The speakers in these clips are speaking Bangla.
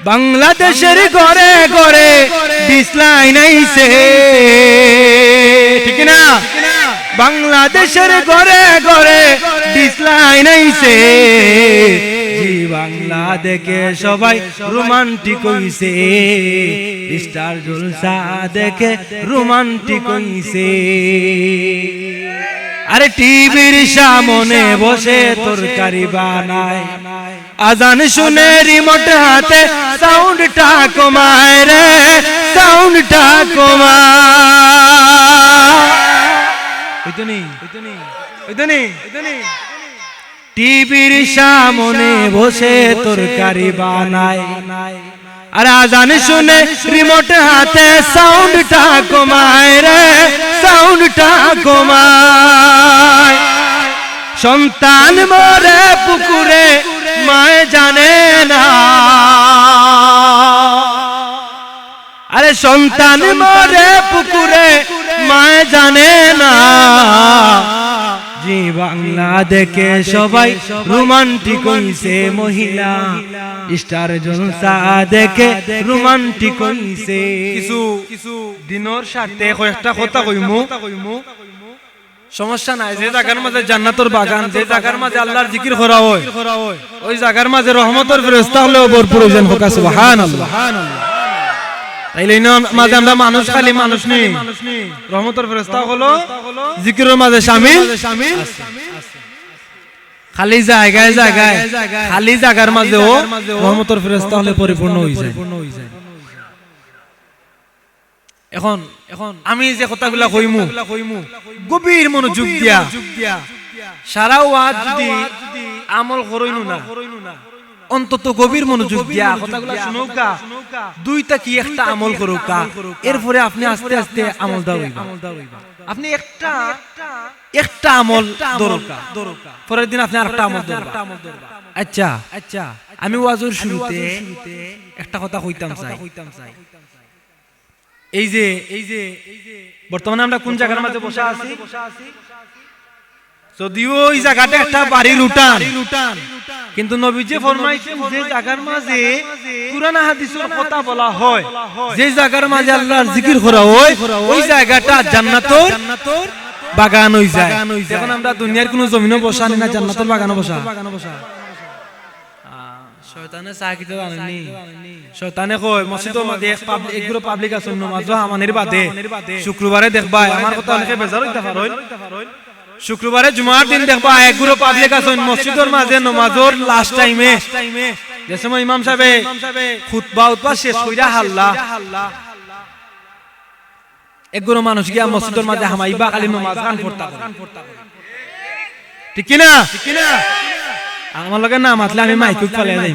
বাংলাদেশের ঘরে ঘরে ডিসলাইন আইছে ঠিক না বাংলাদেশের ঘরে ঘরে ডিসলাইন আইছে জি বাংলা দেখে সবাই রোমান্টিক হইছে স্টার জলসা দেখে রোমান্টিক হইছে আরে টিভির সামনে বসে তরকারি বানায় আজান শুনে রিমোট হাতে সাউন্ডটা কমায় রে সাউন্ডটা কমায় টিভির সামনে বসে তরকারি বানায় আর আজান শুনে রিমোট হাতে সাউন্ডটা কমায় রে সাউন্ডটা কমায় সন্তান মরে পুকুরে মায় জানে না আরে সন্তান মরে পুকুরে মায় জানে না জি বাংলা দেখে সবাই রোমান্টিক হইছে মহিলা স্টার জলসা দেখে রোমান্টিক হইছে কিছু দিনের সাথে কয়েকটা কথা কইমু সমস্যা নাই যে জায়গার মাঝে জান্নাতের বাগান যে জায়গার মাঝে আল্লাহর জিকির করা হয় ওই জায়গার মাঝে রহমতের ফেরেশতা হলেও ভরপুর হইছেন হোক সুবহানাল্লাহ তাইলে না মাঝে আমরা মানুষ খালি মানুষ নেই রহমতের ফেরেশতা হলো জিকিরের মাঝে শামিল খালি জায়গায় জায়গায় খালি জায়গার মাঝেও রহমতের ফেরেশতা হলে পরিপূর্ণ হয়ে যায় এখন আমি যে কথাগুলা কইমু গভীর মনোযোগ দিয়া সারা ওয়াজ যদি আমল করইনু না অন্তত গভীর মনোযোগ দিয়া কথাগুলা শুনুকা দুইটা কি একটা আমল করুকা এরপরে আপনি আস্তে আস্তে আমল দাওইবা আপনি একটা আমল দরকা পরের দিন আপনি আরেকটা আমল দরকা আচ্ছা আমি ওয়াজের শুরুতে একটা কথা কইতাম চাই এই যে বর্তমানে আমরা কোন জায়গার মাঝে বসে আছি যদিও এই জায়গাটা একটা বাড়ির উঠান কিন্তু নবীজি ফরমাইছেন যে জায়গার মাঝে কুরআন হাদিসের কথা বলা হয় যে জায়গার মাঝে আল্লাহর জিকির করা হয় ওই জায়গাটা জান্নাতের বাগান হয়ে যায় এখন আমরা দুনিয়ার কোনো জমিনে বসা না জান্নাতের বাগানে বসা শয়তানে সাকিতে জানেনি শয়তানে কয় মসজিদের মধ্যে একগুলো পাবলিক আছে নামাজ আমানের বাদে শুক্রবারে দেখবা আমার কথা অনেকে বেজার হইতে পারেন শুক্রবারে জুমার দিন দেখবা একগুলো পাবলিক আছে মসজিদের মাঝে নামাজের লাস্ট টাইমে যে সময় ইমাম সাহেব খুতবা শেষ কইরা হাল্লা একগুলো মানুষ গিয়া মসজিদের মাঝে হামাইবা খালি নামাজ গান পড়তা ঠিক কি না আমার লগে না মাতলে আমি মাইক ফেলে যাই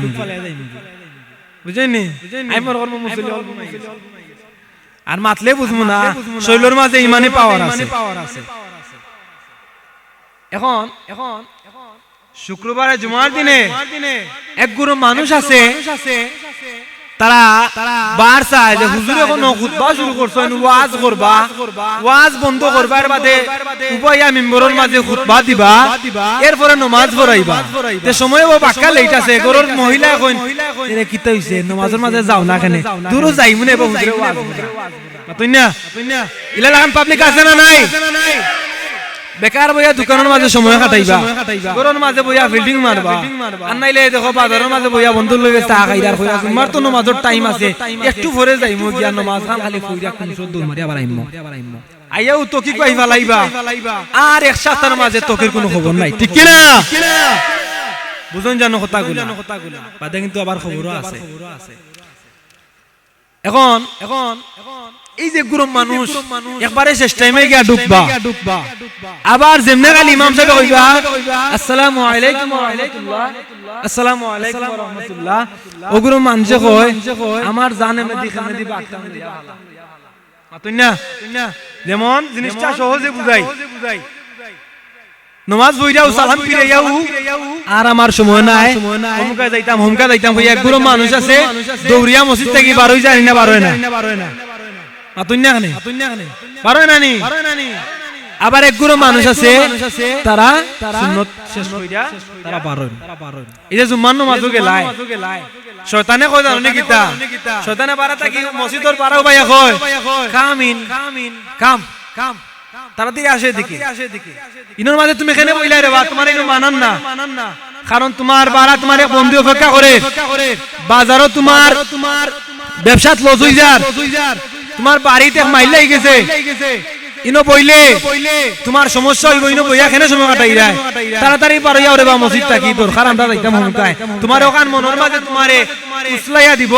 বুঝেননি আমি মনে করব মুসলিম আর মাতলে বুঝবো না শৈলর মাঝে ইমানে পাওয়ার আছে এখন শুক্রবারে জুমার দিনে এক গুরু মানুষ আছে তারা বার চায় যে হুজুর এখন খুতবা শুরু করছেন ওয়াজ করবা ওয়াজ বন্ধ করবার বাদে উপায়া মিম্বরের মাঝে খুতবা দিবা এরপরে নামাজ পড়াইবা তে সময় ও বাক্কা লেট আছে গরর মহিলা কইন এরে কিতা হইছে নামাজের মাঝে যাও না কেন দূর যাই মনে হুজুরে ওয়াজ তুইনা ইলা লাগান পাবলিক আছে না নাই বেকার বইয়া দোকানের মাঝে সময় কাটাইবা গরর মাঝে বইয়া ফিল্ডিং মারবা আর নাইলে দেখো বাজারের মাঝে বইয়া বন্ধুর লগে চা খাইদার কইরা তোমার তো নামাজের টাইম আছে একটু পরে যাইমু গিয়া নামাজ খান খালি কইরা কোন দূর মারি আবার আইমু আইয়াও তো কি কই ফালাইবা আর এক সপ্তাহের মাঝে তোকের কোনো খবর নাই ঠিক কি না বুঝুন জানো কথাগুলো বাদে কিন্তু আবার খবরও আছে এখন এই যে গুরু মানুষ একবারে শেষ টাইমে গিয়া ডুববা আবার যেমনে খালি ইমাম সাহেব কইবা আসসালামু আলাইকুম ওয়া রাহমাতুল্লাহ আসসালামু আলাইকুম ওয়া রাহমাতুল্লাহ ও গুরু মানুষ কয় আমার জানে মেদি খামেদি বাক্তা দিয়া মাতুনা যেমন জিনিসটা সহজে বুঝাই নামাজ পড়িয়াও সালাম ফিরাইয়াও আর আমার সময় নাই হোমকা যাইতাম হইয়া এক গুরু মানুষ আছে দৌড়িয়া মসজিদ থেকে বার হই যায় না বার হয় না মাতুন্যা খানে পারো না নি আবার একগুলো মানুষ আছে তারা সুন্নত শেষ কইরা তারা বারণ এই যে জুম্মার নামাজও গেলায় শয়তানে কয় জানো কিতা শয়তানে পারা থাকি মসজিদের পারাও ভাইয়া কয় কাম তাড়াতাড়ি আসে দিকে ইনোর মাঝে তুমি এখানে বইলাই রে বা তোমার ইনো মানান না কারণ তোমার বারা তোমার এক বন্ধু অপেক্ষা করে বাজারও তোমার ব্যবসাত লস হই যার তোমার বাড়িতে মাইল গেছে ইনো বইলে তোমার সমস্যা হইব ইনো বইয়া কেন সময় কাটাই যায় তাড়াতাড়ি পারইয়া ওরে বা মসজিদ থাকি তোর কারণ আমরা যাইতাম হুমকায় তোমার ওখান মনের মাঝে তোমারে উসলাইয়া দিব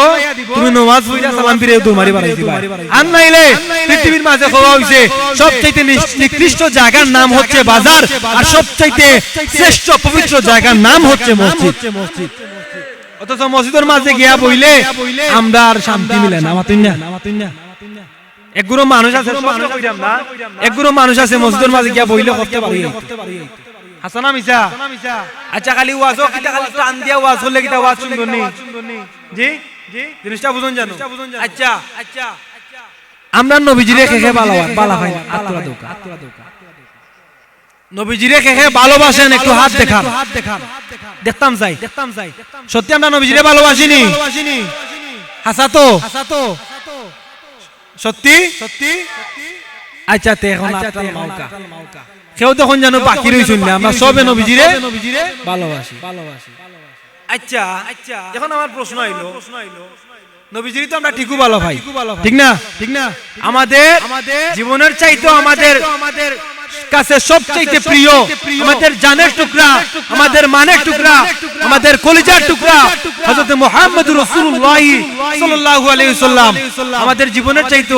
তুমি নামাজ পড়িয়া সালাম ফিরে তোমারই বাড়াই দিবা আর নাইলে পৃথিবীর মাঝে হওয়া হইছে সবচাইতে নিকৃষ্ট জায়গার নাম হচ্ছে বাজার আর সবচাইতে শ্রেষ্ঠ পবিত্র জায়গার নাম হচ্ছে মসজিদ অথচ মসজিদের মাঝে গিয়া বইলে আমরা আর শান্তি মিলে না মাতুন না একগুলো মানুষ আছে একগুলো মানুষ আছে মসজিদের মাঝে গিয়া বইলে করতে পারি হাসানা মিছা আচ্ছা খালি ওয়াজও কিটা খালি টান দিয়া ওয়াজ করলে কিটা ওয়াজ সুন্দর নেই জি জিনিসটা বুঝুন জানো আচ্ছা আমরা নবীজিরে খেখে বালা ভাই আত্মরা দৌকা নবীজিরে খেখে ভালোবাসেন একটু হাত দেখান দেখতাম যাই সত্যি আমরা নবীজিরে ভালোবাসিনি হাসা তো সত্যি আচ্ছা তে এখন মাউকা কেউ তখন জানো বাকি রইছুন না আমরা সবে নবীজিরে ভালোবাসি আচ্ছা এখন আমার প্রশ্ন আইলো নবীজিরে তো আমরা ঠিকই ভালো ভাই ঠিক না আমাদের জীবনের চাইতো আমাদের কাছে সবচাইতে প্রিয় আমাদের জানের টুকরা আমাদের মানের টুকরা আমাদের কলিজার টুকরা হযরত মুহাম্মদুর রাসূলুল্লাহ সাল্লাল্লাহু আলাইহি ওয়াসাল্লাম আমাদের জীবনের চাইতো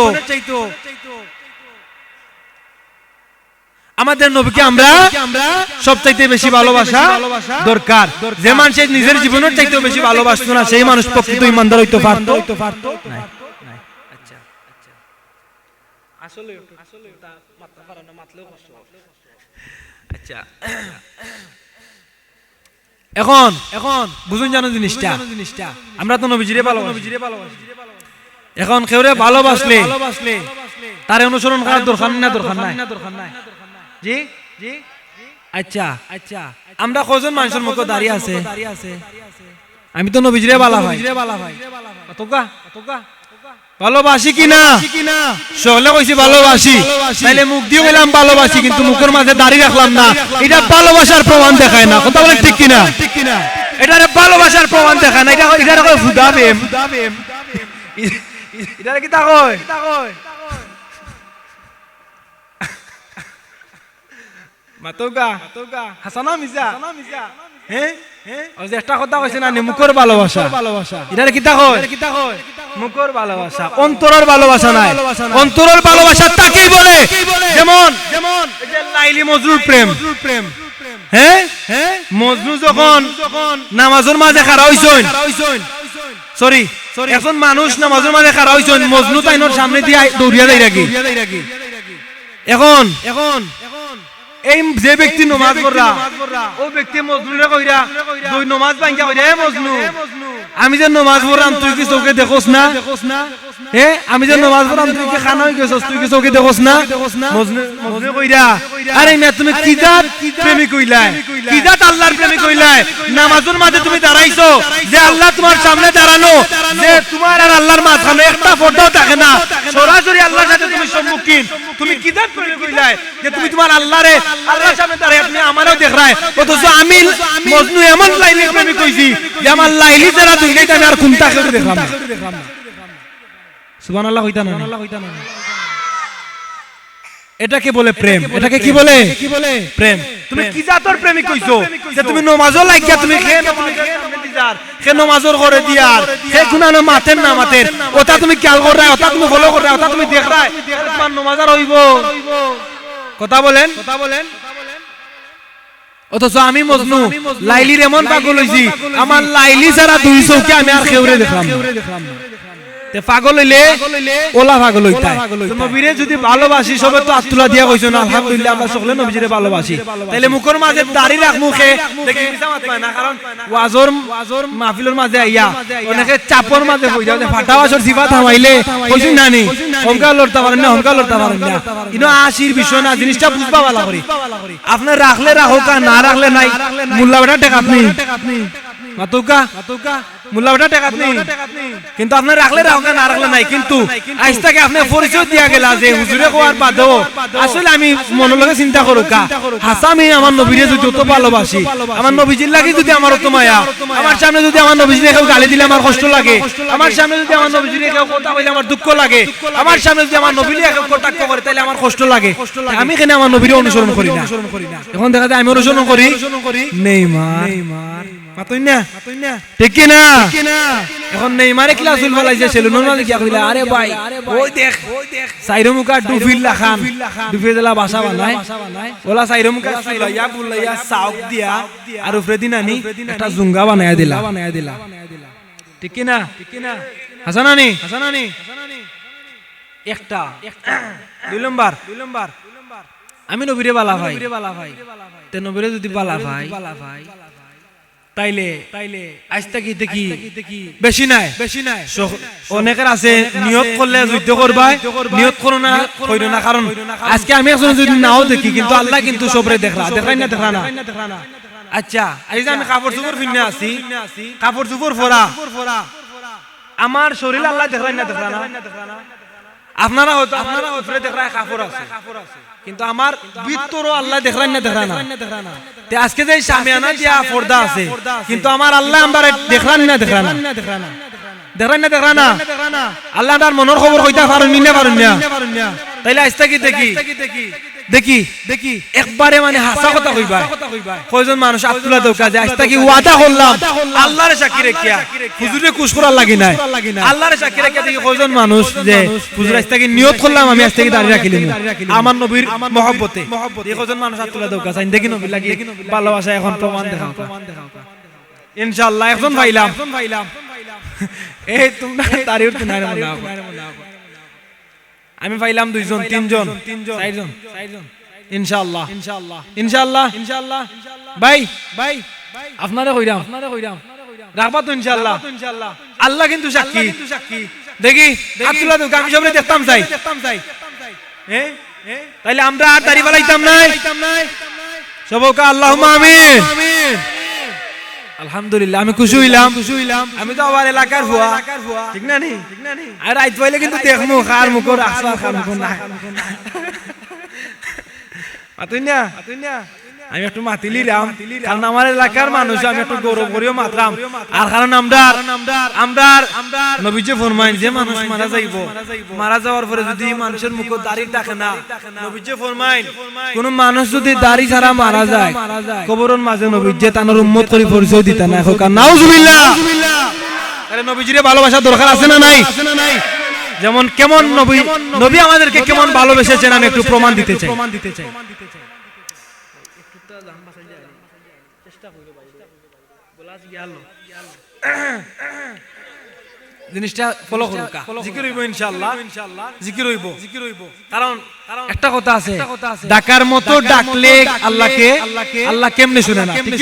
আমাদের নবীকে আমরা সবচাইতে বেশি ভালোবাসা দরকার যে মানুষ নিজের জীবনের চাইতে বেশি ভালোবাসতো না সেই মানুষ প্রকৃত ঈমানদার হইতে পারতো আচ্ছা আসলে মাথা পারা না মাতলেও কষ্ট আচ্ছা এখন বুঝুন জানো জিনিসটা আমরা তো নবীজিরে ভালোবাসি এখন কেউরে ভালোবাসলে তার অনুসরণ করার দরকার নাই জি আচ্ছা আমরা কজন মানুষের মুখে দাঁড়িয়ে আছে আমি তো নবীজিরে ভালো ভাই কতকা ভালোবাসি কিনা সকলে কইছি ভালোবাসি তাইলে মুখ দিয়ে বললাম ভালোবাসি কিন্তু মুখের মাঝে দাঁড়িয়ে রাখলাম না এটা ভালোবাসার প্রমাণ দেখায় না কথা বলেন ঠিক কিনা এটারে ভালোবাসার প্রমাণ দেখায় না এটা কয় ফুদা প্রেম এটা কি তা কয় মাতোগা হাসানা মিজা হ্যাঁ ওই যে একটা কথা কইছে না মুখের ভালোবাসা এটারে কি তা কয় মুখের ভালোবাসা অন্তরের ভালোবাসা নাই অন্তরের ভালোবাসা তাকেই বলে যেমন এই যে লাইলি মজনুর প্রেম হ্যাঁ মজনু যখন নামাজের মাঝে খাড়া হইছেন সরি এখন মানুষ নামাজের মাঝে খাড়া হইছেন মজনু তাইনোর সামনে দিয়ে দৌড়িয়া যায় রাখি এখন এই যে ব্যক্তি নামাজ পড়রা ও ব্যক্তি মজনুরে কইরা দুই নামাজ ভাঙ্গা কইরা হে মজনু আমি যে নামাজ পড়াম তুই কি চোখে দেখোস না হে আমি যে নামাজ পড়াম তুই কি খানা হই গেছস তুই কি চোখে দেখোস না মজনু কইরা আরে মে তুমি কি জাত প্রেমিক কইলাই কি জাত আল্লাহর প্রেমিক কইলাই নামাজের মাঝে তুমি দাঁড়াইছো যে আল্লাহ তোমার সামনে দাঁড়ানো যে তোমার আর আল্লাহর মাঝখানে একটা ফটো থাকে না সরাসরি আল্লাহর সাথে তুমি সম্মুখীন তুমি কি জাত প্রেমিক কইলাই যে তুমি তোমার আল্লাহরে আল্লাহর সামনে দাঁড়ায় আপনি আমারও দেখায় অথচ আমি মজনু এমন লাইলি প্রেমিক কইছি যে আমার লাইলি যারা দুইটাই আমি আর কোনটা করে দেখলাম না সুবহানাল্লাহ হইতা না এটাকে বলে প্রেম এটাকে কি বলে প্রেম তুমি কি জাতর প্রেমিক কইছো যে তুমি নামাজও লাগিয়া তুমি কে নামাজর করে দিয়ার হে গুনাহ মাতেন না মাতেন ওটা তুমি খেয়াল কর রায় ওটা তুমি ফলো কর রায় ওটা তুমি দেখ রায় তোমার নামাজর হইব কথা বলেন অথচ আমি মজনু লাইলির এমন পাগল হইছি আমার লাইলি ছাড়া দুই চোখে আমি আর কেউরে দেখলাম তে পাগল হইলে ওলা পাগল হইতায় তো নবীরে যদি ভালোবাসি সবে তো আত্মলা দিয়া কইছো না আলহামদুলিল্লাহ আমরা সকলে নবীজিরে ভালোবাসি তাইলে মুখের মাঝে দাড়ি রাখ মুখে দেখি মিছামাত পায় না কারণ ওয়াজর মাহফিলের মাঝে আইয়া অনেকে চাপর মাঝে হই যাও যে ফাটাওয়াসর সিফা থামাইলে কইছুন নানি অঙ্কা লড়তে পারেন না অঙ্কা লড়তে পারেন না ইনো আশির বিষয় না জিনিসটা বুঝবা ভালো করে আপনি রাখলে রাখো কা না রাখলে নাই মোল্লা বেটা টেকা আপনি মাতুকা মোল্লা বেটা টেকা আপনি কিন্তু আপনি রাখলে রাখো কা না রাখলে নাই কিন্তু আজ থেকে আপনি পরিচয় দিয়া গেলা যে হুজুরে কোয়ার বাদও আসলে আমি মনের লগে চিন্তা করো কা হাসামি আমার নবীরে যদি যত ভালোবাসি আমার নবীজির লাগি যদি আমার তো মায়া আমার সামনে যদি আমার নবীজিরে কেউ গালি দিলে আমার কষ্ট লাগে আমার সামনে যদি আমার নবীজিরে কেউ কথা বলে আমার দুঃখ লাগে আমার সামনে যদি আমার নবীরে কেউ কটাক্ষ করে তাহলে আমার কষ্ট লাগে আমি কেন আমার নবীরে অনুসরণ করি না এখন দেখা যায় আমি অনুসরণ করি নেইমার মাতই না ঠিক কি না এখন নেইমারে ক্লাসুল ফলাইছে সেলুনের মাঝে কি কইলা আরে ভাই ওই দেখ সাইরো মুকা ডুফিল্লা খান ডুফিল্লা বাসা বানায় ওলা সাইরো মুকা সুলাইয়া বুলাইয়া সাউক দিয়া আর উপরে দিন আনি একটা জুঙ্গা বানায়া দিলা ঠিক কি না হাসানানি একটা দুই নম্বর আমি নবীরে বালা ভাই তে নবীরে যদি বালা ভাই তাইলে আজ থেকে দেখি বেশি নাই অনেকের আছে নিয়ত করলে যুদ্ধ করবাই নিয়ত করো না কইরো না কারণ আজকে আমি একজন যদি নাও দেখি কিন্তু আল্লাহ কিন্তু সবরে দেখাই না আচ্ছা এই যে আমি কাপড় চোপড় পিনে আছি কাপড় চোপড় ফোরা আমার শরীর আল্লাহ দেখাই না আপনারা হয়তো উপরে দেখায় কাপড় আছে কিন্তু আমার ভিতরও আল্লাহ দেখাই না তে আজকে যে শামিয়ানা দিয়া পর্দা আছে কিন্তু আমার আল্লাহ আমরা দেখান না আল্লাহ তার মনের খবর কইতা পারেন না তাইলে আজ থেকে দেখি একবারে মানে হাসা কথা কইবা কয়জন মানুষ আব্দুল্লাহ দৌকা যে আজ থেকে ওয়াদা করলাম আল্লাহর সাক্ষী রেখিয়া হুজুরে কুশ করার লাগি নাই আল্লাহর সাক্ষী রেখিয়া দেখি কয়জন মানুষ যে হুজুর আজ থেকে নিয়ত করলাম আমি আজ থেকে দাঁড়িয়ে রাখিলাম আমার নবীর মহব্বতে এই কয়জন মানুষ আব্দুল্লাহ দৌকা চাই দেখি নবী লাগি ভালোবাসা এখন প্রমাণ দেখাও ইনশাআল্লাহ একজন পাইলাম এই তোমরা দাঁড়িয়ে উঠতে নাই না আমি পাইলাম দুইজন তিনজন চারজন ইনশাআল্লাহ ভাই আপনারা কইরাম রাখবা তো ইনশাআল্লাহ আল্লাহ কিন্তু সাক্ষী দেখি আব্দুল্লাহ তো আমি সবরে দেখতাম চাই তাইলে আমরা আর দাড়ি বালাইতাম নাই সবকা আল্লাহুম্মা আমিন আলহামদুলিল্লাহ আমি খুশি হইলাম আমি তো আমার এলাকার হুয়া ঠিক না নি আর আইত পাইলে কিন্তু দেখমু খার মুখর আসা খার মুখ না আতুই না আমি একটু মাতিলিরাম কারণ আমার এলাকার মানুষ আমি একটু গৌরব করিও মাতরাম আর কারণ আমরা নবীজি ফরমাইন যে মানুষ মারা যাওয়ার পরে যদি মানুষের মুখ দাড়ি থাকে না নবীজি ফরমাইন কোন মানুষ যদি দাড়ি ছাড়া মারা যায় কবরের মাঝে নবীজি তার উম্মত করে পরিচয় দিতা না হোক নাউজুবিল্লাহ আরে নবীজিরে ভালোবাসা দরকার আছে না নাই যেমন কেমন নবী আমাদেরকে কেমন ভালোবেসেছেন আমি একটু প্রমাণ দিতে চাই জিনিসটা ফলো করুন জিকির হইব ইনশাআল্লাহ জিকির হইব কারণ একটা কথা আছে ডাকার মতো ডাকলে আল্লাহ কেমনে শুনে না ঠিক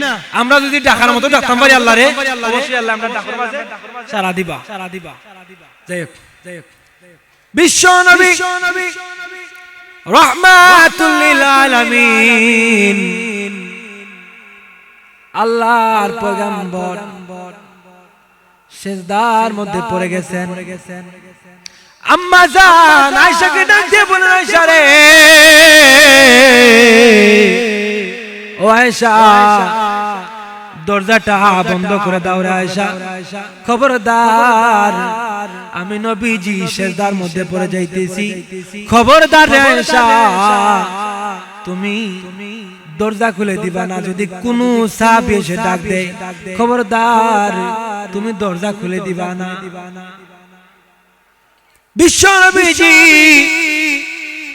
না আমরা যদি ডাকার মতো ডাকতাম পারি আল্লাহরে অবশ্যই আল্লাহ আমরা ডাকার মাঝে সারা দিবা যাই হোক বিশ্ব নবী রাহমাতুল লিল আলামিন আল্লাহর পয়গম্বর সিজদার মধ্যে পড়ে গেছেন আম্মা জান আয়েশাকে ডাক দিয়ে বলেন আয়েশা রে ও আয়েশা দরজাটা বন্ধ করে দাও রে আয়েশা খবরদার আমি নবীজি সিজদার মধ্যে পড়ে যাইতেছি খবরদার রে আয়েশা তুমি দরজা খুলে দিবা না যদি কোনো সাহাবী এসে ডাক দেয় খবরদার তুমি দরজা খুলে দিবা না বিশ্ব নবীজি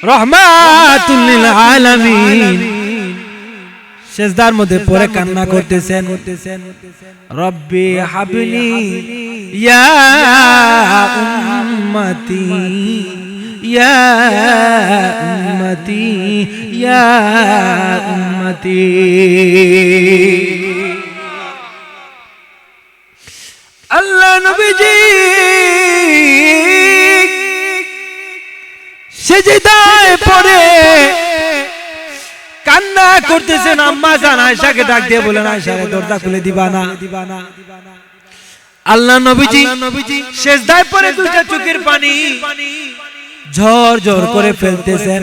রাহমাতুল লিল আলামিন সেজদার মধ্যে পড়ে কান্না করতেছেন, রব্বি হাবলি ইয়া উম্মতি ইয়া উম্মতি ইয়া উম্মতি। আল্লাহ নবীজি সিজদায় পড়ে কান্না করতেছেন। আম্মা জান আয়েশাকে ডাক দিয়ে বলেন, আয়েশা রে দরজা খুলে দিবা না। আল্লাহ নবীজি সিজদায় পড়ে দুইটা চোখের পানি ঝর ঝর করে ফেলতেছেন।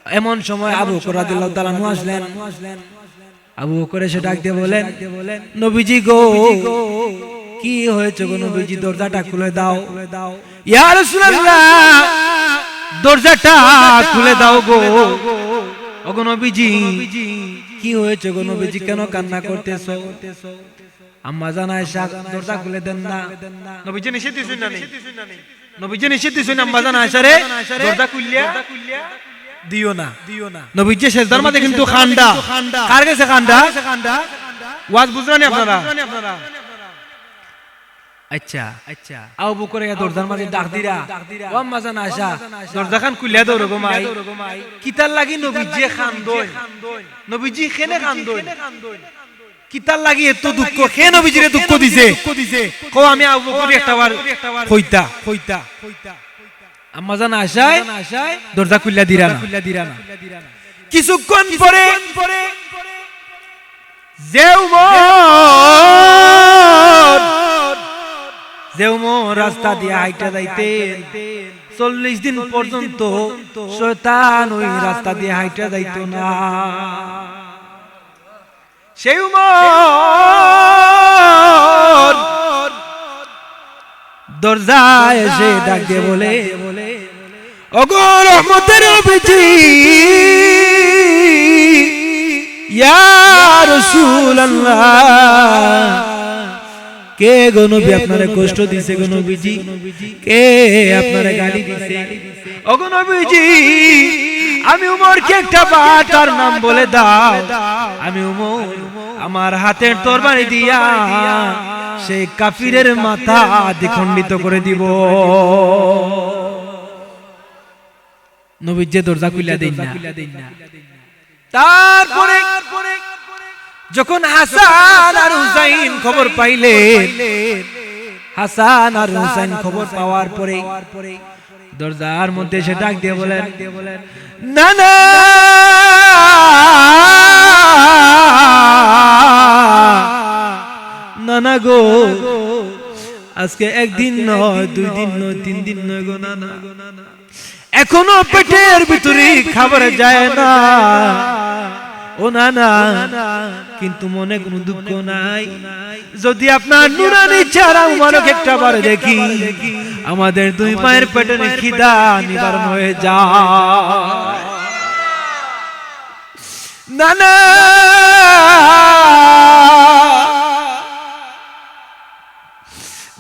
এমন সময় আবু বকর রাদিয়াল্লাহু তাআলা আসলেন। আবু বকর এসে ডাক দিয়ে বলেন, নবীজি গো কি হয়েছে গো নবীজি, দরজাটা খুলে দাও। ইয়া রাসূলুল্লাহ দরজাটা খুলে দাও গো। ওগো নবীজি কি হয়েছে গো নবীজি, কেন কান্না করতেছো? আম্মা জান আয়েশা দরজা খুলে দেন না। নবীজি নিষেধ দিছেন না? নবীজি নিষেধ দিছেন আম্মা জান আয়েশা রে দরজা খুললিয়া দিও না। নবীজি সিজদার মধ্যে কিন্তু খান্ডা। কার কাছে খান্ডা? ওয়াজ বুঝলেন আপনারা? আচ্ছা আচ্ছা আবু বকর দরজার মাঝে ডাক দিরা, ও আম্মা জান আয়েশা দরজা খান খুলিয়া দাও গো মাই। কিতার লাগি নবীজি খান্দন? নবীজি খেনে খান্দন? কিতার লাগি এত দুঃখ? খে নবীজিরে দুঃখ দিছে? কও আমি আবু বকর একটা বার কইতা। আম্মা জান আয়েশা দরজা খুলিয়া দিরা না। কিছুক্ষণ পরে যেউমর রাস্তা দিয়ে হাইটা যাইতেন, 40 দিন পর্যন্ত শয়তান ওই রাস্তা দিয়ে হাইটা যাইতো না। সেই উমর দরজায় এসে ডাক দিয়ে বলে, ওগো রহমতের নবীজি ইয়া রাসূলুল্লাহ, কে গো নবী আপনারে কষ্ট দিছে গো নবীজি? কে আপনারে গালি দিছে? ওগো নবীজি আমি উমরকে একটা বাটার নাম বলে দাও, আমি উমর আমার হাতের তরবারি দিয়া সেই কাফিরের মাথা দ্বিখণ্ডিত করে দিব। নবীজি দরজা খুলে দেন না। তারপরে যখন হাসান আর হুসাইন খবর পাইলেন, হাসান আর হুসাইন খবর পাওয়ার পরে দরজার মধ্যে সে ডাক দিয়ে বলেন, না না নানা গো, আজকে একদিন নয়, 2 দিন নয়, 3 দিন নয় গো নানা, এখনো পেটের ভিতরে খাবার যায় না ও নানা, কিন্তু মনে কোনো দুঃখ নাই। যদি আপনার নুরানি ছাড়া উমরক একটা বার দেখি, আমাদের 2 মায়ের পেটের খিদা নিবারণ হয়ে যায়। নানা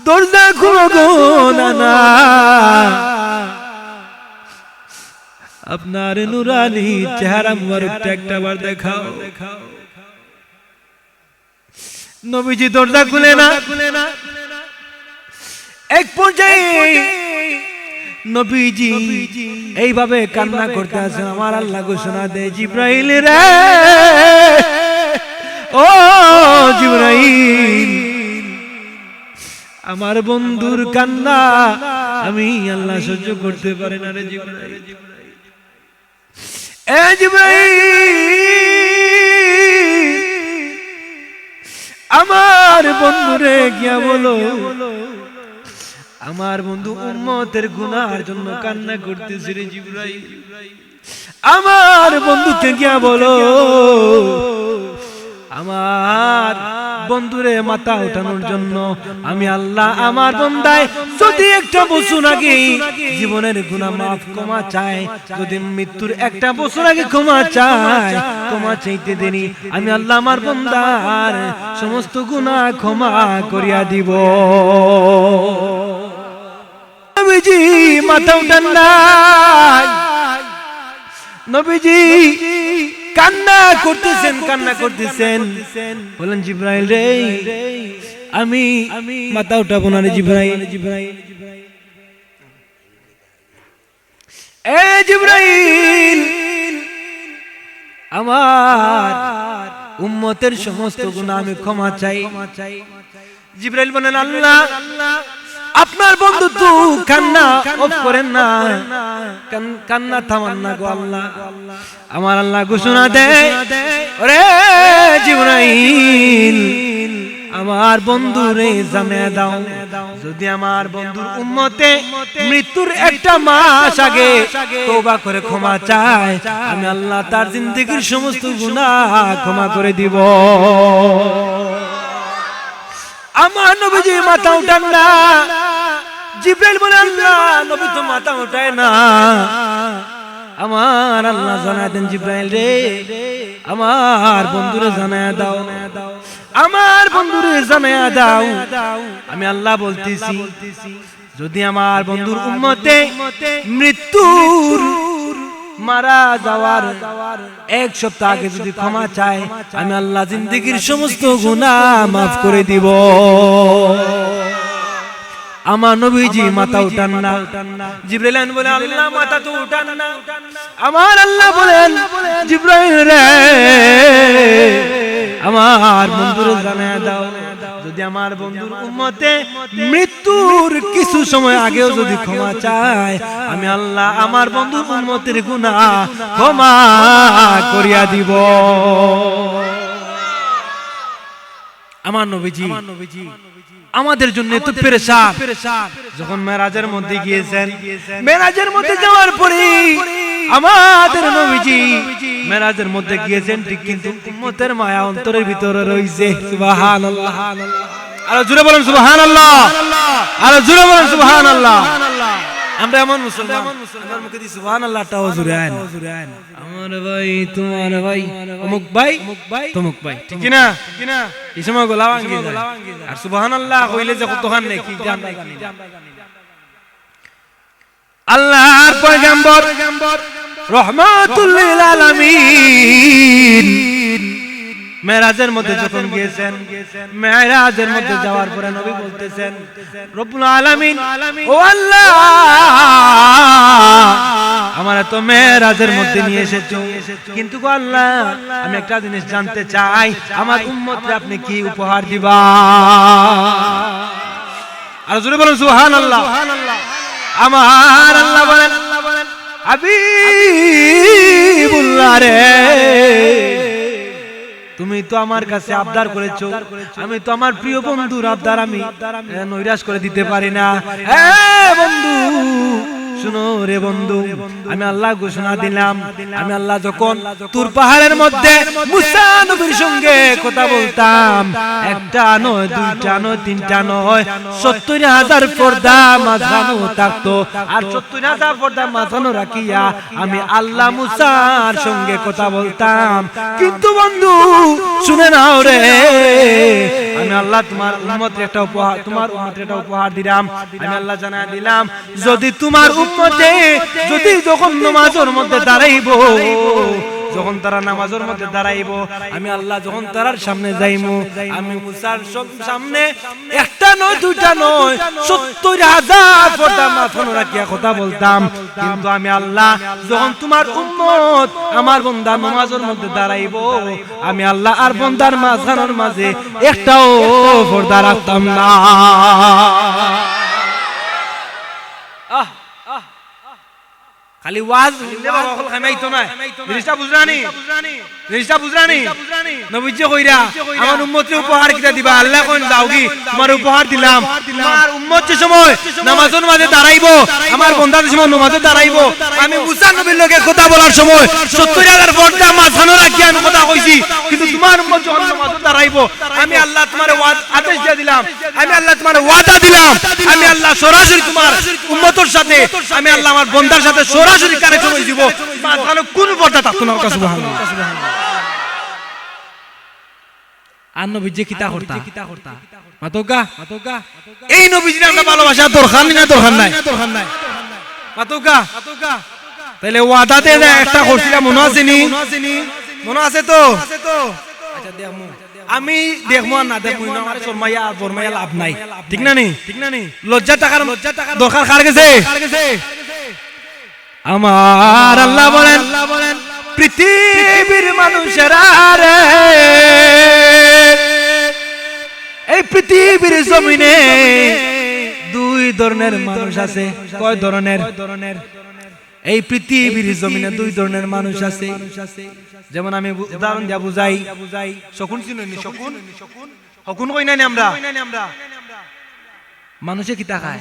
দরজা খুলো গো নানা, আপনার নুরানি চেহারা মুবারকটা একটা বার দেখাও। নবীজি দরজা খুলে না। এক পর্যায়ে নবীজি এইভাবে কান্না করতে আছেন, আমার আল্লাহ ঘোষণা দেয়, জিবরাইল রে, ও জিবরাইল, আমার বন্ধুর কান্না আমি আল্লাহ সহ্য করতে পারি না রে জিবরাইল। এ জিবরাইল, আমার বন্ধুরে গিয়া বলো, আমার বন্ধু উম্মতের গুনাহের জন্য কান্না করতেছে রে জিবরাইল। আমার বন্ধুকে গিয়া বলো, আমার বন্ধুরে মাথা উঠানোর জন্য আমি আল্লাহ আমার বান্দায় যদি একটা বছর আগে জীবনের গুনাহ মাফ ক্ষমা চায়, যদি মৃত্যুর একটা বছর আগে ক্ষমা চায়, ক্ষমা চাইতে দেরি, আমি আল্লাহ আমার বান্দার সমস্ত গুনাহ ক্ষমা করিয়া দিব। নবীজি মাথা উঠান না, নবীজি কান্না করতেছেন বলেন জিবরাইল রে আমি মাথা উঠাবো না রে জিবরাইল এ জিবরাইল আমার উম্মতের সমস্ত গুনাহ আমি ক্ষমা চাই জিবরাইল বলেন আল্লাহ আপনার বন্ধু তো কান্না অফ করেন না কান্না থামান না গো আল্লাহ আমার আল্লাহ ঘোষণা দেয় ওরে জিবরাইল আমার বন্ধুরে জানিয়ে দাও যদি আমার বন্ধুর উম্মতে মৃত্যুর একটা মাস আগে তওবা করে ক্ষমা চায় আমি আল্লাহ তার জিন্দেগীর সমস্ত গুনাহ ক্ষমা করে দিব আমার নবীজি মাথা উঠান না জিবরাইল বলে আল্লাহ নবী তো মাথা উঠায় না আমার আল্লাহ জানায় দেন জিবরাইল রে আমার বন্ধুরে জানায় দাও আমার বন্ধুরে জানায় দাও আমি আল্লাহ বলতেছি যদি আমার বন্ধুর উম্মতে মৃত্যুর মারা যাওয়ার এক সপ্তাহ আগে যদি ক্ষমা চায় আমি আল্লাহ জিন্দেগীর সমস্ত গুনাহ মাফ করে দিব আমার নবীজি মাথা উঠান না জিবরাইল বলে আল্লাহ মাথা তো উঠান না আমার আল্লাহ বলেন জিবরাইল রে আমার বন্ধুরে জানিয়ে দাও যদি আমার বন্ধুর উম্মতে মৃত্যুর কিছু সময় আগেও যদি ক্ষমা চায় আমি আল্লাহ আমার বন্ধুর উম্মতের গুনাহ ক্ষমা করিয়া দিব আমার নবীজি আমাদের জন্য তো পেরেশান যখন মেরাজের মধ্যে গিয়েছেন মেরাজের মধ্যে যাওয়ার পরে আমাদের নবীজি মেরাজের মধ্যে গিয়েছেন ঠিক কিন্তু উম্মতের মায়া অন্তরের ভিতরে রইছে সুবহানাল্লাহ আর জোরে বলেন সুবহানাল্লাহ আর জোরে বলেন সুবহানাল্লাহ আমরা এমন মুসলমান আমার মুখে দি সুবহানাল্লাহটাও জোরে আয় আমার ভাই তোমার ভাই অমুক ভাই তমুক ভাই ঠিক কি না এই সময় গলা ভাঙে যায় আর সুবহানাল্লাহ কইলে যে কতখান নাকি আমরা জানি আল্লাহর পয়গম্বর রহমাতুল লিল আলামিন মেরাজের মধ্যে যখন গিয়েছেন মেরাজের মধ্যে যাওয়ার পরে নবী বলতেছেন রব্বুল আলামিন ও আল্লাহ আমারে তো মেরাজের মধ্যে নিয়ে এসেছো কিন্তু গো আল্লাহ আমি একটা জিনিস জানতে চাই আমার উম্মতকে আপনি কি উপহার দিবা আর জোরে বলেন সুবহানাল্লাহ আমার আল্লাহ বলেন হাবিবুল্লাহ রে তুমি তো আমার কাছে আবদার করেছো আমি তো আমার প্রিয় বন্ধুর আবদার আমি নৈরাশ করে দিতে পারি না বন্ধু শুনো রে বন্ধু আমি আল্লাহ ঘোষণা দিলাম আমি আল্লাহ যখন তুর পাহাড়ের মধ্যে মুসা নবীর সঙ্গে কথা বলতাম একটা নয় দুইটা নয় তিনটা নয় ৭০,০০০ পর্দা মাঝানো থাকতো আর ৭০,০০০ পর্দা মাঝানো রাখিয়া আমি আল্লাহ মুসার সঙ্গে কথা বলতাম কিন্তু বন্ধু শুনে নাও রে আমি আল্লাহ তোমার উম্মতের একটা উপহার তোমার উম্মতের একটা উপহার দিলাম আমি আল্লাহ জানায় দিলাম যদি তোমার উম্মতে যদি যখন নামাজের মধ্যে দাঁড়াইবো যখন তারা নামাজের মধ্যে দাঁড়াইবো আমি আল্লাহ যখন তারার সামনে যাইমু আমি মুসার সামনে একটা নয় দুইটা নয় ৭০,০০০ পর্দা মাথানো রাখিয়া কথা বলতাম কিন্তু আমি আল্লাহ যখন তোমার উম্মত আমার বান্দা নামাজের মধ্যে দাঁড়াইবো আমি আল্লাহ আর বান্দার মাঝখানের মাঝে একটাও পর্দা রাখতাম না খালি ওয়াজ হইলে বাবা কল খামাইতো না জিনিসটা বুঝরানি নবীজি কইরা আমার উম্মতের উপহার কিটা দিবা আল্লাহ কোন যাওগি তোমার উপহার দিলাম তোমার উম্মত যে সময় নামাজের মাঝে দাঁড়াইবো আমার বান্দা যে সময় নামাজে দাঁড়াইবো আমি মুসা নবীর লগে কথা বলার সময় ৭০,০০০ পর্দা মাঝখানে রাখি আমি কথা কইছি কিন্তু তোমার উম্মত যখন নামাজে দাঁড়াইবো আমি আল্লাহ তোমার আদেশ দিয়ে দিলাম আমি আল্লাহ তোমার ওয়াদা দিলাম আমি আল্লাহ সরাসরি তোমার উম্মতের সাথে আমি আল্লাহ আমার বান্দার সাথে সরাসরি কানেকশন হই দিব মাঝখানে কোন পর্দা থাকতো না সুবহানাল্লাহ আর নবীজি কিতা করতা মাতোগা এই নবীজি আমরা ভালোবাসা দরকার নাই মাতোগা তাহলে ওয়াদাতে একটা করছিলাম মনে আছে নি মনে আছে তো? আচ্ছা দেখমু, আমি দেখবো আর না দেখবো না, আমার শর্মাইয়া বরমাইয়া লাভ নাই, ঠিক না নি? লজ্জা টাকার দরকার কার গেছে? আমার আল্লাহ বলেন পৃথিবীর মানুষেরা রে, এই পৃথিবীর জমিনে দুই ধরনের মানুষ আছে। কয় ধরনের? এই পৃথিবীর জমিনে দুই ধরনের মানুষ আছে। যেমন আমি উদাহরণ দিয়া বুঝাই, শকুন চিনি? শকুন কই নাই আমরা? মানুষে কিতা খায়?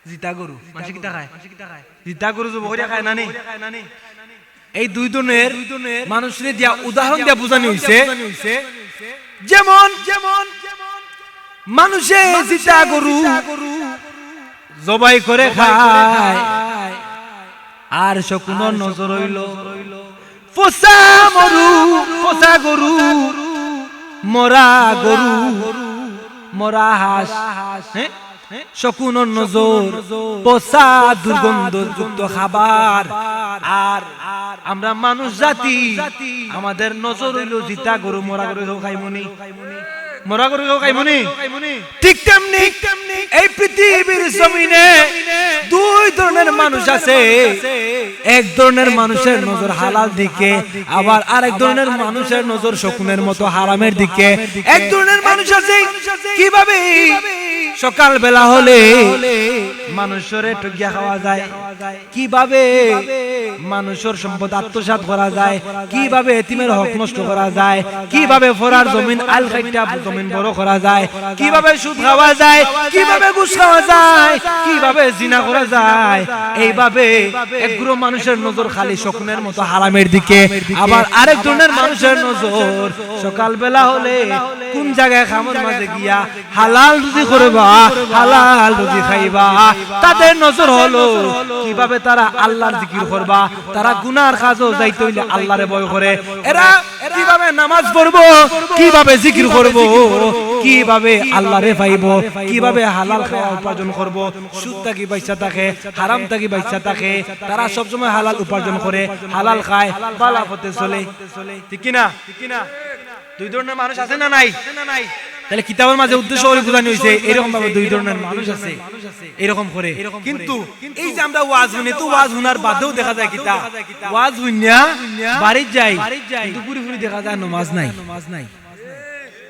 জিতা গরু। মানুষে কিতা খায়? জিতা গরু জবহরিয়া খায় না নি? এই দুই ধরনের মানুষের দিয়া উদাহরণ দিয়া বুঝানো হইছে। যেমন মানুষে জিতা গরু জবাই করে খায়, আর শকুনের নজর হইল পোষা গরু, মরা গরু, মরা হাঁস। শকুনের নজর পোষা দুর্গন্ধযুক্ত খাবার, আর আমরা মানুষ জাতি আমাদের নজর হইল জিতা গরু, মরা গরু খাইমনি, মরা গরু খাইমনি। ঠিক তেমনি এই পৃথিবীর জমিনে দুই ধরনের মানুষ আছে। এক ধরনের মানুষের নজর হালাল দিকে, আবার আরেক ধরনের মানুষের নজর শকুনের মতো হারামের দিকে। এক ধরনের মানুষ আছে কিভাবে সকাল বেলা হলে মানুষের ঠকিয়া খাওয়া যায়, কিভাবে মানুষের সম্পদ আত্মসাৎ করা যায়, কিভাবে এতিমের হক নষ্ট করা যায়, কিভাবে ফরার জমিন আল খাইটা জমিন বড় করা যায়, কিভাবে সুদ খাওয়া যায়, কিভাবে ঘুষ খাওয়া যায়, কিভাবে জিনা করা যায়। এইভাবে একগুলো মানুষের নজর খালি শকুনের মতো হারামের দিকে, আবার আরেক ধরনের মানুষের নজর সকাল বেলা হলে কোন জায়গায় খামর মাঝে গিয়া হালাল রুজি করবা, হালাল রুজি খাইবা। তাদের নজর হলো কিভাবে তারা আল্লাহর জিকির করবা, তারা গুনার কাজও যাইতে হইলে আল্লাহরে ভয় করে। এরা কিভাবে নামাজ পড়বো, কিভাবে জিকির করব, কিভাবে আল্লাহরে পাইব, কিভাবে হালাল খাওয়া উপার্জন করব, সুদ থাকি বাইচা থাকে, হারাম থাকি বাইচা থাকে। তারা সবসময় হালাল উপার্জন করে, হালাল খায়, বালা পথে চলে, ঠিক কিনা? দুই ধরনের মানুষ আছে না নাই? তাহলে কিতাবের মাঝে উদ্দেশ্য করে বোঝানো হয়েছে এরকম ভাবে দুই ধরনের মানুষ আছে, এরকম করে। কিন্তু এই যে আমরা ওয়াজ শুনি, তো ওয়াজ শোনার বাদেও দেখা যায় কিতা ওয়াজ শুনিয়া বাড়ির যাই, কিন্তু পুরি দেখা যায় নামাজ নাই।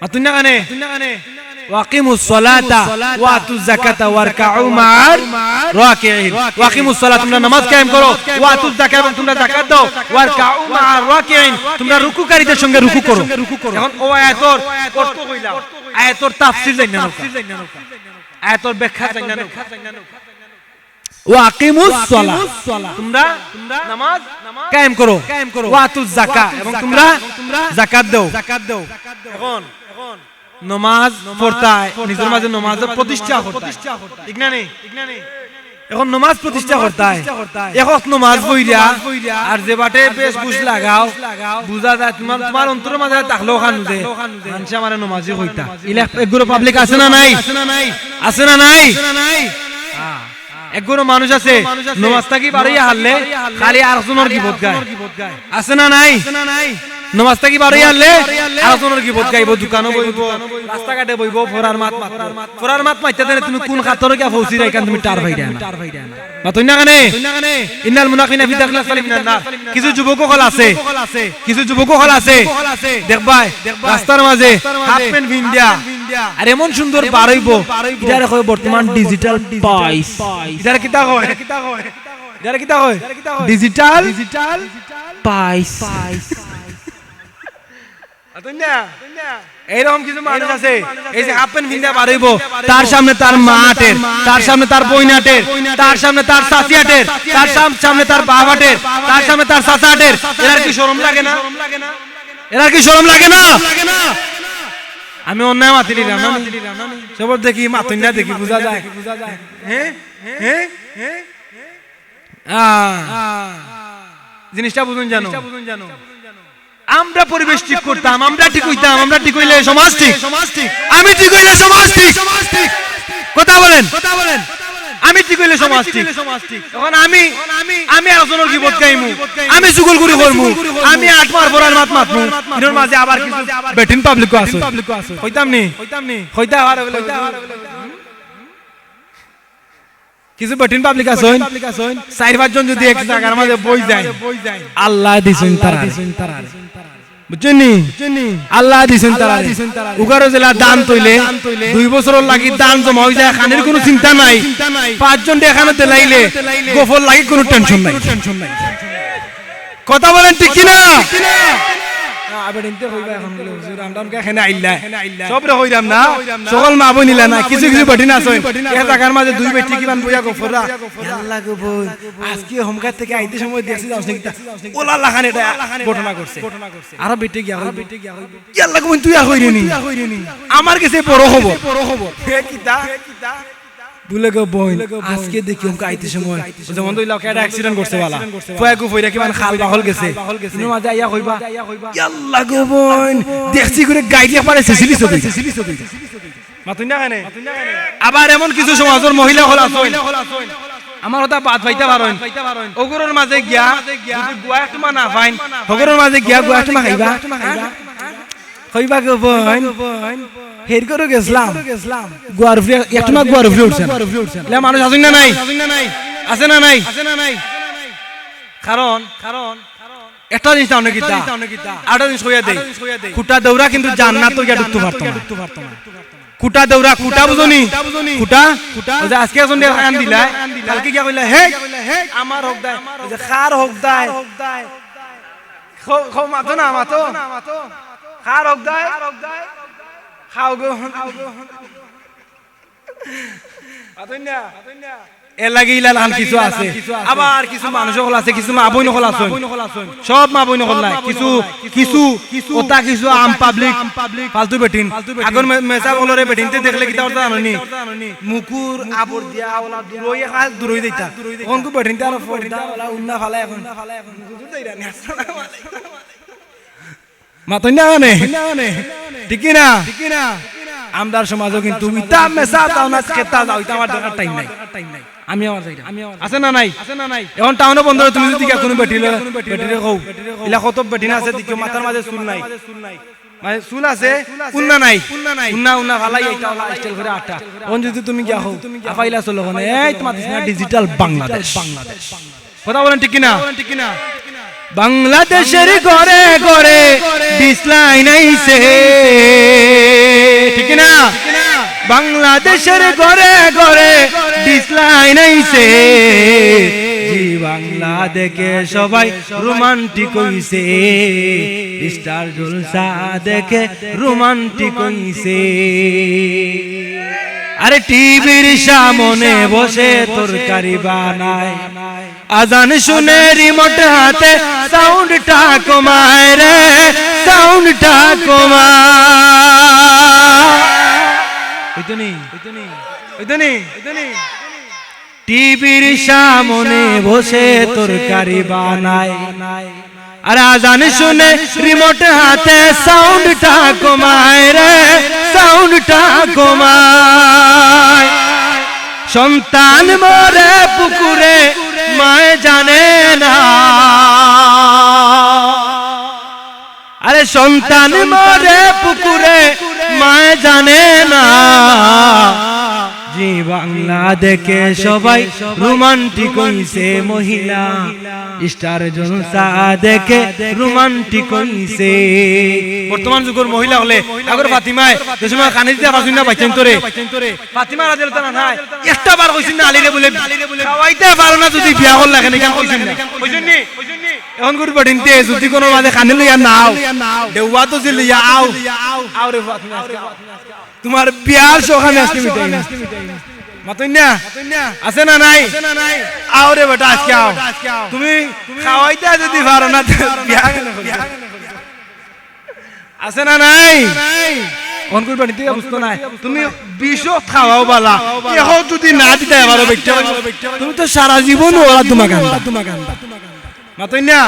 মাতুন না কানে ওয়াকিমুস সালাতা ওয়া আতুজ যাকাতা ওয়ারকাউ মা'আর রাকিঈন। ওয়াকিমুস সালাত, তোমরা নামাজ কায়েম করো, ওয়া আতুজ যাকাত, এবং তোমরা যাকাত দাও, ওয়ারকাউ মা'আর রাকিঈন, তোমরা রুকুকারীদের সঙ্গে রুকু করো। এখন ও আয়াতর অর্থ কইলাম, আয়াতর তাফসীর জানি না, আয়াতর ব্যাখ্যা জানি না। ওয়াকিমুস সালাত, তোমরা নামাজ কায়েম করো, ওয়া আতুজ যাকাত, এবং তোমরা যাকাত দাও। এখন নামাজ পড়তা নিজের মাঝে নামাজ প্রতিষ্ঠা করতে, ঠিক না? এখন নামাজ প্রতিষ্ঠা করতে এখন নামাজ বইরা আর যে বাটে বেশ বুঝ লাগাও বুঝা যায় তোমার অন্তরের মাঝে থাকলেও খান যে মানুষ আমার নামাজি হইতা। এগুলো পাবলিক আছে না নাই? আছে না নাই? একগুলো মানুষ আছে নামাজ থাকি বাড়িয়া হারলে খালি আরেকজনের গিবত গায়, আছে না নাই? নামাজ থাকি বাড়িয়া হারলে আরেকজনের গিবত গাইব, দোকানে বইব, রাস্তাঘাটে বইব, ফরার মাত মাইতে দেন। তুমি কোন খাতরে গিয়া পৌঁছি রাই কারণ তুমি টার ভাই দেন না তুই না কানে ইন্নাল মুনাফিকিনা ফি দাখিল আসফালি মিনান নার। কিছু যুবক হল আছে, কিছু যুবক হল আছে দেখবাই রাস্তার মাঝে হাফ প্যান্ট ভিন্ডিয়া আর এমন সুন্দর বার হইব, এটারে কয় বর্তমান ডিজিটাল পাইস। এটারে কিতা কয়? এটারে কিতা কয়? ডিজিটাল পাইস। এইরকম কিছু মানুষ আছে, এই যে হাফ প্যান্ট ভিন্দা বার হইব, তার সামনে তার মা আটের, তার সামনে তার বই নাটের, তার সামনে তার চাচি আটের, তার সামনে তার বাপ আটের, তার সামনে তার চাচা আটের। এর কি শরম লাগে না? এর কি শরম লাগে না? আমি অন্যায় মাতি দিলাম না, সবর দেখি মাতুন না দেখি বুঝা যায়। জিনিসটা বুঝুন জানো, আমরা পরিবেশ ঠিক করতাম, আমরা ঠিক হইতাম, আমরা ঠিক হইলে সমাজ ঠিক, আমি ঠিক হইলে সমাজ ঠিক। কথা বলেন, আমি ঠিক হইলে সমাজ ঠিক এখন আমি আলোচনার গীবত গাইমু আমি চুগল করি করমু আমি আটমার পরার মাত মাতমু এর মাঝে আবার কিছু বেটিন পাবলিক আছে কইতাম নি কইতা আর কিছু বেটিন পাবলিক আছে চার পাঁচজন যদি এক জায়গার মাঝে বই যায় আল্লাহ দিছেন তারা বুঝছেন আল্লাহ দিছেন তারা উগারো জেলা দান তৈলে 2 বছর লাগি দান জমা হয়ে যায় খানের কোনো চিন্তা নাই পাঁচজন এখানে তেলাইলে গোফর লাগি কোনো টেনশন নাই কথা বলেন ঠিক কিনা আবার ইনতে কইবা এখন বলে হুজুর আমরা এখানে আইলা সব রে কইরাম না সকল মা বই নিলা না কিছু কিছু বেটিন আছে এই জায়গার মাঝে দুই বেটি কিমান বইয়া গোফররা আল্লাহ গো বই আজকে হোমগার থেকে আইতে সময় দেখছি যাওছ নাকি ওলা লাখানে এটা ঘটনা করছে আর বেটি গিয়া কি আল্লাহ গো তুই কইরিনি আমার কাছে বড় খবর হে কিতা বুলে গো বই আজকে দেখি ওকে আইতে সময় যেমন দুই লাখ একটা অ্যাক্সিডেন্ট করছে বালা ফয়া গো ফইরা কিমান খাল বাহল গেছে ইনো মাঝে আইয়া কইবা আল্লাহ গো বই দেখছি করে গাইডিয়া পারে সিসিলি চলে মাতুন না কেনে আবার এমন কিছু সমাজের মহিলা হল আছে আমার ওটা বাদ পাইতে পারেন ওগরের মাঝে গিয়া যদি গুয়া একটু না পাইন ওগরের মাঝে গিয়া গুয়া একটু খাইবা কইবা গো বই হের করে গেছলাম গোয়ার ফ্রি একটা না গোয়ার ফ্রি উঠছেন লে মানুষ আছেন না নাই আছে না নাই কারণ একটা জিনিস তাও নাকি তা আটা জিনিস কইয়া দেই খুঁটা দৌড়া কিন্তু জান্নাত তো গিয়া ঢুকতে পারতো না খুঁটা দৌড়া খুঁটা বুঝনি খুঁটা যে আজকে একজন কান দিলা কালকে গিয়া কইলা হে আমার হক দায় যে খার হক দায় খো মাতো না মাতো খার হক দায় খাও গো আতইনা এ লাগি ইলা লাল কিছু আছে আবার কিছু মানুষ হল আছে কিছু মা বই নকল আছে সব মা বই নকল নাই কিছু ওটা কিছু আম পাবলিক ফালতু বেটিন আগর মেসা বলরে বেটিনতে দেখলে কি তাওটা জানোনি মুকুর আবর দিয়া ওলা দূরই খাল দূরই দেইতা কোন কো বেটিনতে আর ফড়দা ওলা উন্না ফালা এখন মুকুর দেইরা নি আসসালামু আলাইকুম মাতইনা নে ঠিক না আমদার সমাজও কিন্তু ইতা মেসা তাও না খেতা যাও ইতা আমার দরকার টাইম নাই আমি আমার যাইরা আছে না নাই এখন টাউনে বন্ধ তুমি যদি কোনো বেটিলে কও ইলা কত বেটিন আছে দিকে মাথার মাঝে চুল নাই মানে চুল আছে উন্না নাই উন্না ভালাই এইটা স্টাইল করে আটা এখন যদি তুমি গিয়া হও আফাইলা চলো কোনে এই তোমার দিনা ডিজিটাল বাংলাদেশ কথা বলেন ঠিক কিনা বাংলাদেশের ঘরে ঘরে ডিসলাইন আইছে ঠিক না বাংলাদেশের ঘরে ঘরে ডিসলাইন আইছে জি বাংলা দেখে সবাই রোমান্টিক হইছে স্টার জলসা দেখে রোমান্টিক হইছে আরে টিভির সামনে বসে তরকারি বানায় আজান শুনে রিমোট হাতে সাউন্ডটা কমায় রে সাউন্ডটা কমায় ওইতনি টিভির সামনে বসে তরকারি বানায় আর আজান শুনে রিমোট হাতে সাউন্ডটা কমায় রে সাউন্ডটা কমায় সন্তান মরে পুকুরে মায় জানে না আরে সন্তান মরে পুকুরে মায় জানে না জি বাংলা দেখে সবাই রোমান্টিক হইছে মহিলা স্টার জলসা দেখে রোমান্টিক হইছে বর্তমান যুগের মহিলা হলে আগর ফাতিমায় যে সময় কানে দিতে পারছিস না বাইছেন তোরে ফাতিমা রাদিয়াল্লাহু তাআলা নাই একটা বার কইছেন না আলীরে বলে খাওয়াইতে পারো না যদি বিয়া হল লাগে কেন কইছেন না কইছেন নি এখন গুড বডিনতে যদি কোনো মাঝে কানে লইয়া নাও দেওয়া তো যে লইয়া আও রে ফাতিমা তোমার বিয়ার সখানে আজকে মিটাই মাতইনা আছে না নাই আও রে বেটা আজকে আও তুমি খাওয়াইতে যদি পারো না বিয়া কেন করবে আছে না নাই কোন কোন বাড়িতে অবস্থা নাই তুমি বিষ খাওয়াও বালা এখন যদি না দিতে পারো বেটা তুমি তো সারা জীবন ওরা তোমাকে মাতইনা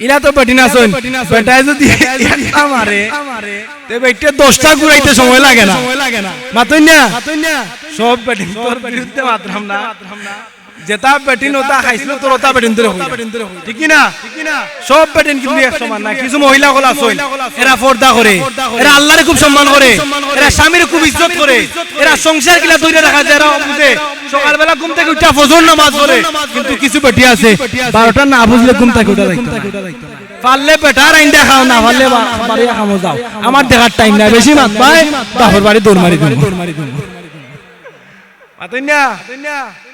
ইলা তো বেটিন আছেন বেটায় যদি একটা মারে তে বেটে 10টা ঘুরাইতে সময় লাগে না মাতই না সব বেটিন তোর বিরুদ্ধে মাতরাম না যেটা বেটিন ওটা খাইছিল তোর ওটা বেটিন ধরে ঠিক না সব বেটিন কিন্তু এক সমান না কিছু মহিলা গুলো আছে এরা পর্দা করে এরা আল্লাহরে খুব সম্মান করে এরা স্বামীর খুব ইজ্জত করে এরা সংসার কিলা ধরে রাখা যায় এরা বুঝে সকালবেলা ঘুম থেকে উঠা ফজর নামাজ পড়ে কিন্তু কিছু বেটি আছে 12টা না বুঝলে ঘুম থেকে উঠা যাইতো পারলে বেটার আইন দেখাও না পারলে বাড়ি খামো যাও আমার দেখার টাইম নাই বেশি মাত ভাই বাপের বাড়ি দৌড় মারি দিন আতইনা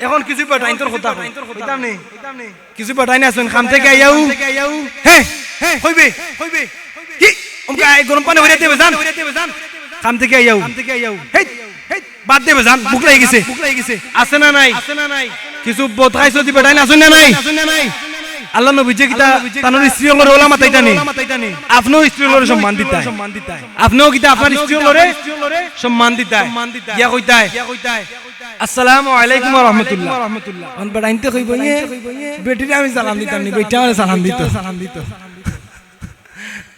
এখন কিছু বেটাইন তোর কথা কইতাম নি কিছু বেটাইন আছেন খাম থেকে আইয়াও হে হইবে কি ওমকা গরম পানি হইরা দেবে জান খাম থেকে আইয়াও হেই বাদ দেবে জান বুক লাগি গেছে আছে না নাই কিছু বদ খাইছো দি বেটাইন আছেন না নাই আল্লাহ নবী যে কিতা তানোর স্ত্রী হলরে ওলামা তাইতানি আপনিও স্ত্রী হলরে সম্মান দিতাই আপনিও কিতা আপনার স্ত্রী হলরে সম্মান দিতাই ইয়া কইতাই আসসালামু আলাইকুম ওয়া রাহমাতুল্লাহ অন বেটাইনতে কইব বেটিরে আমি সালাম দিতাম নি বেটা আমারে সালাম দিত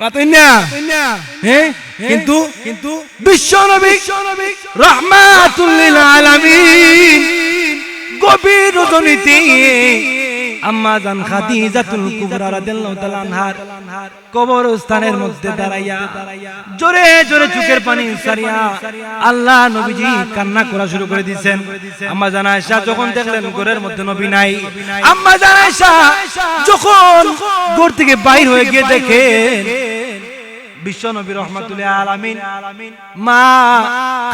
মাতই না কিন্তু বিশ্ব নবী রাহমাতুল লিল আলামিন গভীর রজনীতে আম্মা জান খাদিজাতুল কুবরা রাদিয়াল্লাহু তাআলা আনহার কবরস্থানের মধ্যে দাঁড়াইয়া জোরে জোরে চোখের পানি সারিয়া আল্লাহ নবীজি কান্না করা শুরু করে দিয়েছেন আম্মা জান আয়েশা যখন দেখলেন ঘরের মধ্যে নবী নাই আম্মা জান আয়েশা যখন ঘর থেকে বাইর হয়ে গিয়ে দেখেন বিশ্ব নবী রাহমাতুল লিল আলামিন মা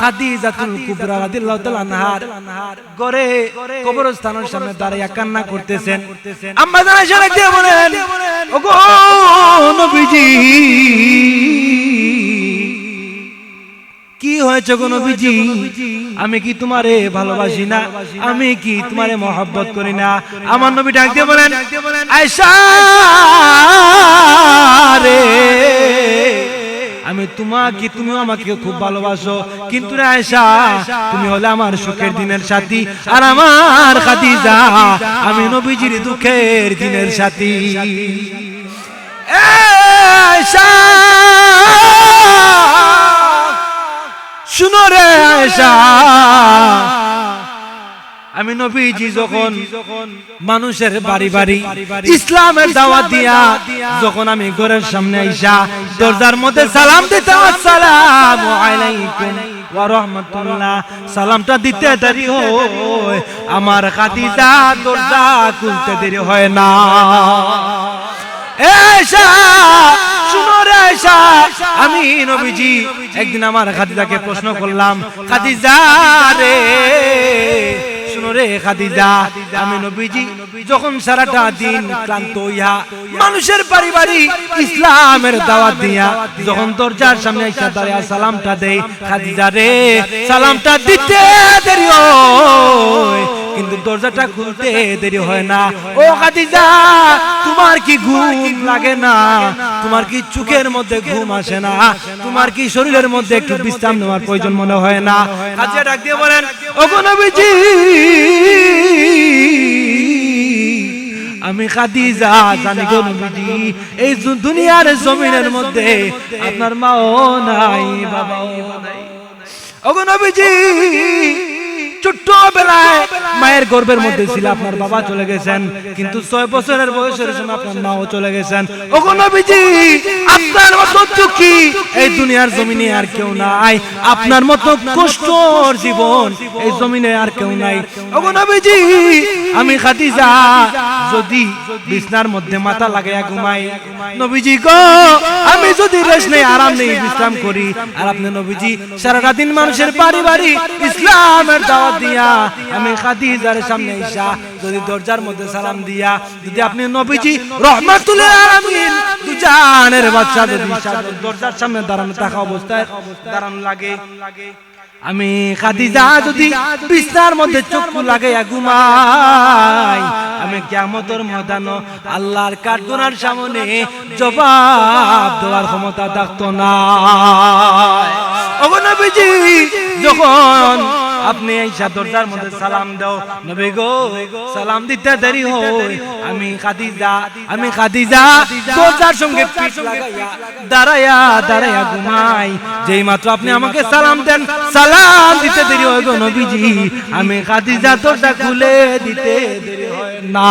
খাদিজাতুল কুবরা রাদিয়াল্লাহু তাআলা আনহার ঘরে কবরস্থানের সামনে দাঁড়িয়ে কান্না করতেছেন আম্মা জান আয়েশা রাদিয়া বলেন ওগো নবীজি কি হয়েছে গো নবীজি আমি কি তোমারে ভালোবাসি না আমি কি তোমারে মহব্বত করি না আমার নবী ডাক দিয়ে বলেন আয়েশা রে আমি তোমাকে তুমিও আমাকে খুব ভালোবাসো কিন্তু রে আয়েশা তুমি হলে আমার সুখের দিনের সাথী আর আমার খাদিজা আমি নবীজির দুঃখের দিনের সাথী আয়েশা শুনো রে আয়েশা আমি নবীজি যখন মানুষের বাড়ি বাড়ি ইসলামের দাওয়াত দিয়া যখন আমি ঘরের সামনে আইসা দরজার মধ্যে সালাম দিতাম আসসালামু আলাইকুম ওয়া রাহমাতুল্লাহ সালামটা দিতে দেরি হয় আমার খাদিজা দরজা খুলতে দেরি হয় না আয়েশা শুনো রে আয়েশা আমি নবীজি একদিন আমার খাদিজাকে প্রশ্ন করলাম খাদিজা রে শুনো রে খাদিজা আমি নবীজি যখন সারাটা দিন ক্লান্ত হইয়া মানুষের বাড়ি বাড়ি ইসলামের দাওয়াত দিয়া যখন দরজার সামনে এসে দাঁড়িয়ে সালামটা দেই খাদিজা রে সালামটা দিতে দেরি হয় কিন্তু দরজাটা খুলতে দেরি হয় না ও খাদিজা তোমার কি ঘুম লাগে না তোমার কি চোখের মধ্যে ঘুম আসে না তোমার কি শরীরের মধ্যে একটু বিশ্রাম নেওয়ার প্রয়োজন মনে হয় না খাদিজা ডাক দিয়ে বলেন ওগো নবীজি আমি খাদিজা জানি গো নবীজি এই দুনিয়ার জমিনের মধ্যে আপনার মাও নাই বাবাও নাই ওগো নবীজি ছোট্টবেলায় মায়ের গর্ভের মধ্যে ছিল আপনার বাবা চলে গেছেন কিন্তু 6 বছরের বয়সের সময় আপনার মাও চলে গেছেন ওগো নবীজি আপনার মতো দুঃখী এই দুনিয়ার জমিনে আর কেউ নাই আপনার মতো কষ্টর জীবন এই জমিনে আর কেউ নাই ওগো নবীজি আমি খাদিজা যদি বিছনার মধ্যে মাথা লাগায়া ঘুমাই নবীজি গো আমি যদি রেস্ট নেই আরাম নেই বিশ্রাম করি আর আপনি নবীজি সারাটা দিন মানুষের বাড়ি বাড়ি ইসলামের দাওয়াত দিয়া আমি খাদিজার সামনে আইসা যদি দরজার মধ্যে সালাম দিয়া যদি আপনি নবীজি রাহমাতুল লিল আলামিন দুজানের বাদশা যদি দরজার সামনে দাঁড়ানো থাকা অবস্থায় দাঁড়ানো লাগে আমি খাদিজা যদি বিছনার মধ্যে চোখ লাগাইয়া ঘুমাই আমি কিয়ামতের ময়দানে আল্লাহর কাঠগড়ার সামনে জবাব দেওয়ার ক্ষমতা থাকতো না ওগো নবীজি যখন আপনি আইসা দরজার মধ্যে সালাম দাও। নবী গো সালাম দিতে দেরি হয়, আমি খাদিজা দরজার সঙ্গে পিঠ লাগাইয়া দাঁড়াইয়া ঘুমাই। যেই মাত্র আপনি আমাকে সালাম দেন, সালাম দিতে দেরি হয় গো নবীজি, আমি খাদিজা দরজা খুলে দিতে দেরি হয় না।